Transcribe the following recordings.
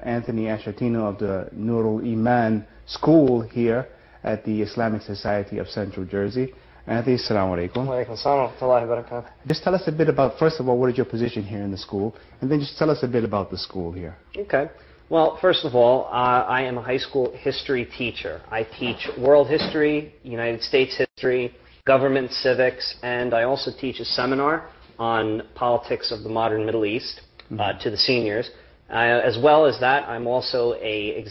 Anthony Ashatino of the Nour Al-Eman school here at the Islamic Society of Central Jersey. Anthony, assalamu alaikum. Wa alaikum assalam wa rahmatullahi wa barakatuh. Just tell us a bit about, first of all, what is your position here in the school, and then just tell us a bit about the school here. Okay. Well, first of all, I am a high school history teacher. I teach world history, United States history, government civics, and I also teach a seminar on politics of the modern Middle East to the seniors. As well as that, I'm also a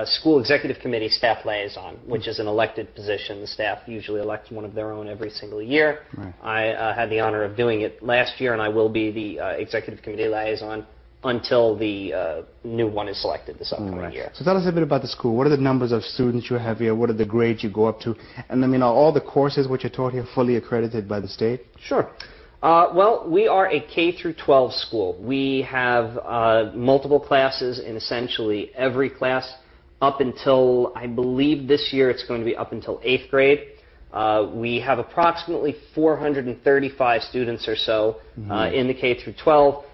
school executive committee staff liaison, which is an elected position. The staff usually elects one of their own every single year. Right. I had the honor of doing it last year, and I will be the executive committee liaison until the new one is selected this upcoming year. So tell us a bit about the school. What are the numbers of students you have here? What are the grades you go up to? And I mean, are all the courses which are taught here fully accredited by the state? Sure. Well, we are a K through 12 school. We have multiple classes in essentially every class up until, I believe this year it's going to be up until 8th grade. We have approximately 435 students or so in the K through 12.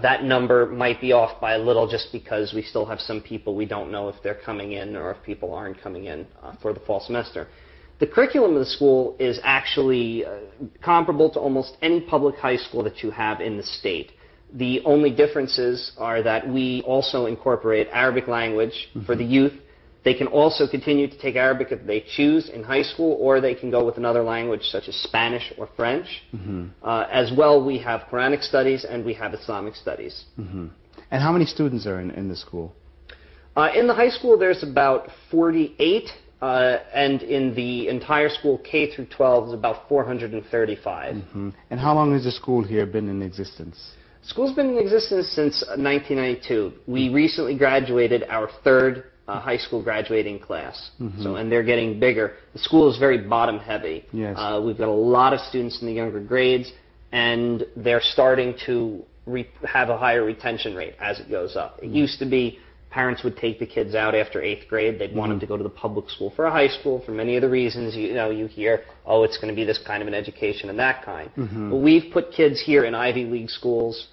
That number might be off by a little just because we still have some people we don't know if they're coming in or if people aren't coming in for the fall semester. The curriculum of the school is actually comparable to almost any public high school that you have in the state. The only differences are that we also incorporate Arabic language for the youth. They can also continue to take Arabic if they choose in high school, or they can go with another language such as Spanish or French. As well, we have Quranic studies and we have Islamic studies. And how many students are in the school? In the high school, there's about 48. And in the entire school, K through 12, is about 435. And how long has the school here been in existence? The school's been in existence since 1992. We recently graduated our third high school graduating class. And they're getting bigger. The school is very bottom heavy. Yes. We've got a lot of students in the younger grades, and they're starting to have a higher retention rate as it goes up. It used to be parents would take the kids out after 8th grade. They'd want them to go to the public school for a high school for many of the reasons, you hear, oh, it's going to be this kind of an education and that kind. But we've put kids here in Ivy League schools.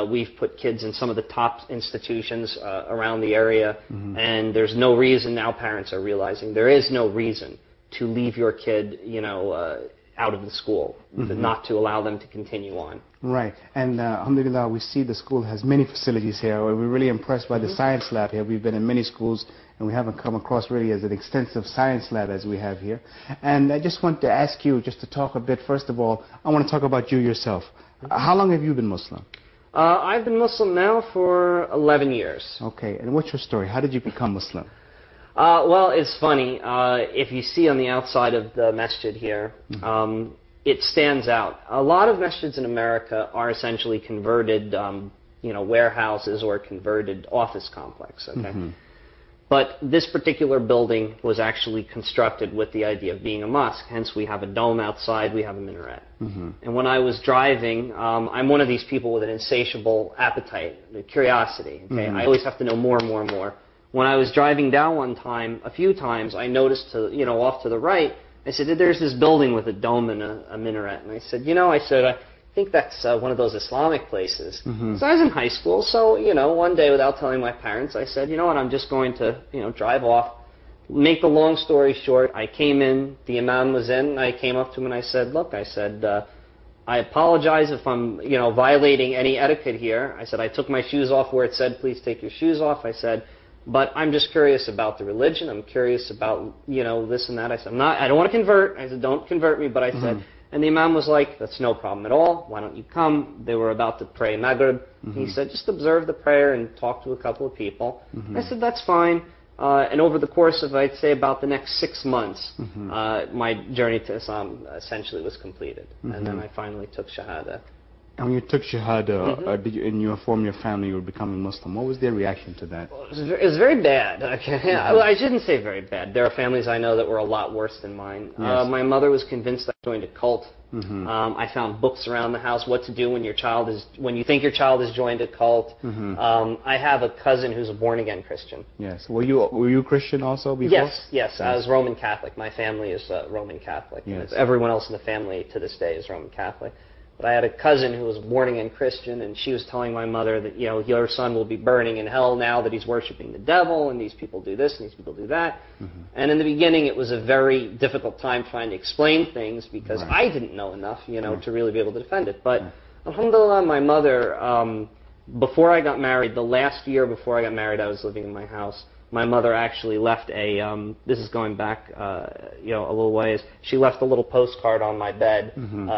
We've put kids in some of the top institutions around the area. And there's no reason now parents are realizing there is no reason to leave your kid, out of the school, not to allow them to continue on. Right, and alhamdulillah, we see the school has many facilities here. We're really impressed by the science lab here. We've been in many schools, and we haven't come across really as an extensive science lab as we have here. And I just want to ask you just to talk a bit, first of all, I want to talk about you yourself. How long have you been Muslim? I've been Muslim now for 11 years. Okay, and what's your story? How did you become Muslim? Well, it's funny. If you see on the outside of the masjid here, it stands out. A lot of masjids in America are essentially converted, warehouses or converted office complexes. Okay? But this particular building was actually constructed with the idea of being a mosque. Hence, we have a dome outside, we have a minaret. And when I was driving, I'm one of these people with an insatiable appetite, curiosity. Okay? I always have to know more and more and more. When I was driving down one time, a few times, I noticed, off to the right, I said, there's this building with a dome and a minaret. And I said, I think that's one of those Islamic places. So I was in high school, so, one day without telling my parents, I said, you know what, I'm just going to, drive off. Make the long story short, I came in, the imam was in, I came up to him and I said, look, I apologize if I'm, violating any etiquette here. I said, I took my shoes off where it said, please take your shoes off. I said, but I'm just curious about the religion. I'm curious about, this and that. I said, I don't want to convert. I said, don't convert me. But I said, and the imam was like, that's no problem at all. Why don't you come? They were about to pray Maghrib. He said, just observe the prayer and talk to a couple of people. I said, that's fine. And over the course of, I'd say, about the next 6 months, my journey to Islam essentially was completed. And then I finally took Shahada. And when you took Shahada, did you inform your family you were becoming Muslim? What was their reaction to that? It was very bad. Okay. I shouldn't say very bad. There are families I know that were a lot worse than mine. Yes. My mother was convinced I joined a cult. I found books around the house, what to do when you think your child has joined a cult. I have a cousin who's a born-again Christian. Yes. Were you Christian also before? Yes. I was Roman Catholic. My family is Roman Catholic. Yes. Everyone else in the family to this day is Roman Catholic. But I had a cousin who was a born-again Christian, and she was telling my mother that, you know, your son will be burning in hell now that he's worshiping the devil, and these people do this and these people do that. And in the beginning, it was a very difficult time trying to explain things because I didn't know enough, you know, to really be able to defend it. But alhamdulillah, my mother, before I got married, the last year before I got married, I was living in my house. My mother actually left a, this is going back, you know, a little ways. She left a little postcard on my bed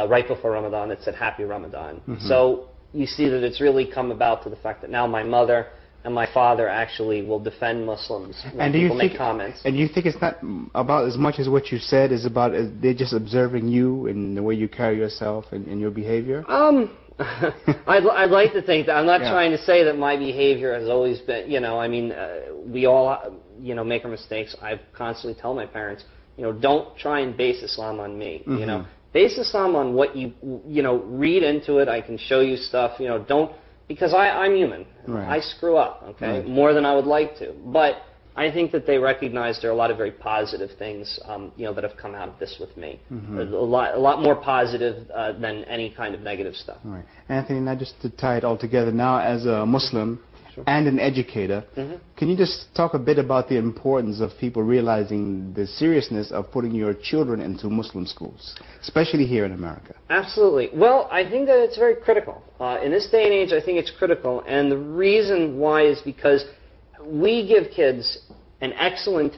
right before Ramadan that said Happy Ramadan. So you see that it's really come about to the fact that now my mother and my father actually will defend Muslims when people make comments. And you think it's not about as much as what you said, is about they're just observing you and the way you carry yourself and your behavior? I'd like to think that. I'm not trying to say that my behavior has always been, you know, I mean, we all, you know, make our mistakes. I constantly tell my parents, you know, don't try and base Islam on me, you know. Base Islam on what you know, read into it. I can show you stuff, you know, don't, because I'm human. I screw up, okay, more than I would like to. But I think that they recognize there are a lot of very positive things, you know, that have come out of this with me. A lot more positive than any kind of negative stuff. Right. Anthony, now just to tie it all together, now as a Muslim and an educator, can you just talk a bit about the importance of people realizing the seriousness of putting your children into Muslim schools, especially here in America? Absolutely. Well, I think that it's very critical. In this day and age, I think it's critical. And the reason why is because we give kids an excellent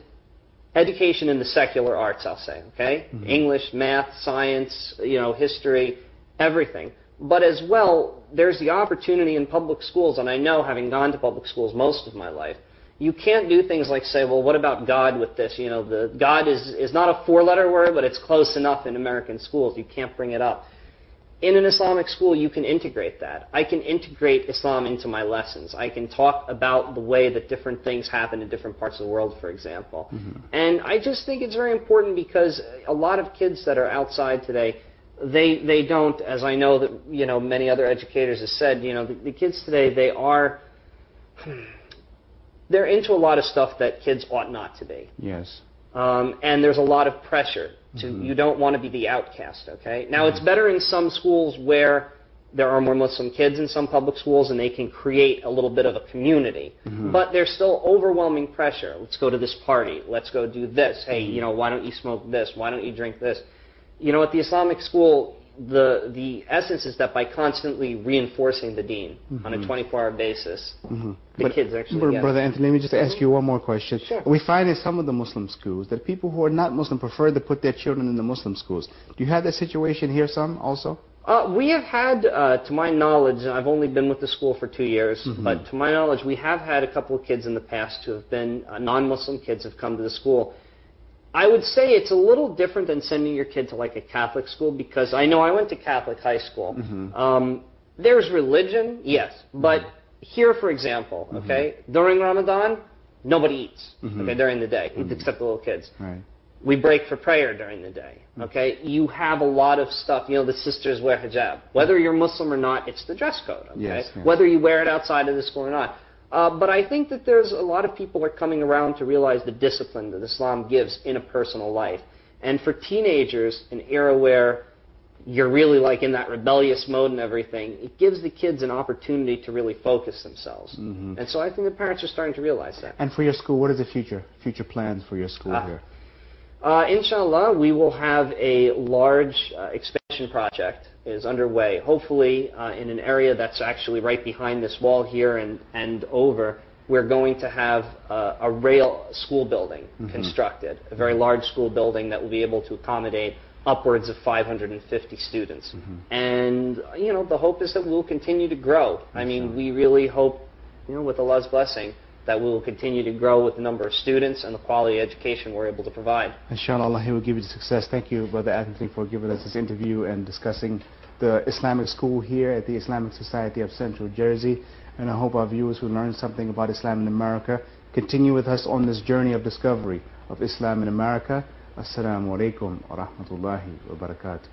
education in the secular arts, I'll say, okay? English, math, science, you know, history, everything. But as well, there's the opportunity in public schools, and I know, having gone to public schools most of my life, you can't do things like say, well, what about God with this? You know, the God is not a four-letter word, but it's close enough in American schools. You can't bring it up. In an Islamic school, you can integrate that. I can integrate Islam into my lessons. I can talk about the way that different things happen in different parts of the world, for example. And I just think it's very important because a lot of kids that are outside today, they don't, as I know that, you know, many other educators have said, you know, the kids today, they're into a lot of stuff that kids ought not to be. Yes. And there's a lot of pressure. You don't want to be the outcast, okay? Now, it's better in some schools where there are more Muslim kids in some public schools and they can create a little bit of a community. But there's still overwhelming pressure. Let's go to this party. Let's go do this. Hey, you know, why don't you smoke this? Why don't you drink this? You know, at the Islamic school, the essence is that by constantly reinforcing the deen on a 24-hour basis, the kids actually get Brother Anthony, let me just ask you one more question. Sure. We find in some of the Muslim schools that people who are not Muslim prefer to put their children in the Muslim schools. Do you have that situation here some also? We have had, to my knowledge, I've only been with the school for 2 years, but to my knowledge, we have had a couple of kids in the past who have been non-Muslim kids have come to the school. I would say it's a little different than sending your kid to like a Catholic school, because I know I went to Catholic high school. There's religion, yes, but here, for example, okay, during Ramadan, nobody eats, okay, during the day, except the little kids. We break for prayer during the day, okay? You have a lot of stuff. You know, the sisters wear hijab. Whether you're Muslim or not, it's the dress code, okay? Whether you wear it outside of the school or not. But I think that there's a lot of people are coming around to realize the discipline that Islam gives in a personal life. And for teenagers, an era where you're really like in that rebellious mode and everything, it gives the kids an opportunity to really focus themselves. And so I think the parents are starting to realize that. And for your school, what is the future plans for your school here? Inshallah, we will have a large expansion project is underway, hopefully in an area that's actually right behind this wall here and over. We're going to have a rail school building constructed, a very large school building that will be able to accommodate upwards of 550 students. And, you know, the hope is that we'll continue to grow. I mean, we really hope, you know, with Allah's blessing, that we will continue to grow with the number of students and the quality of education we're able to provide. Inshallah, Allah, He will give you the success. Thank you, Brother Anthony, for giving us this interview and discussing the Islamic school here at the Islamic Society of Central Jersey. And I hope our viewers who learned something about Islam in America continue with us on this journey of discovery of Islam in America. Assalamu alaikum wa rahmatullahi wa barakatuh.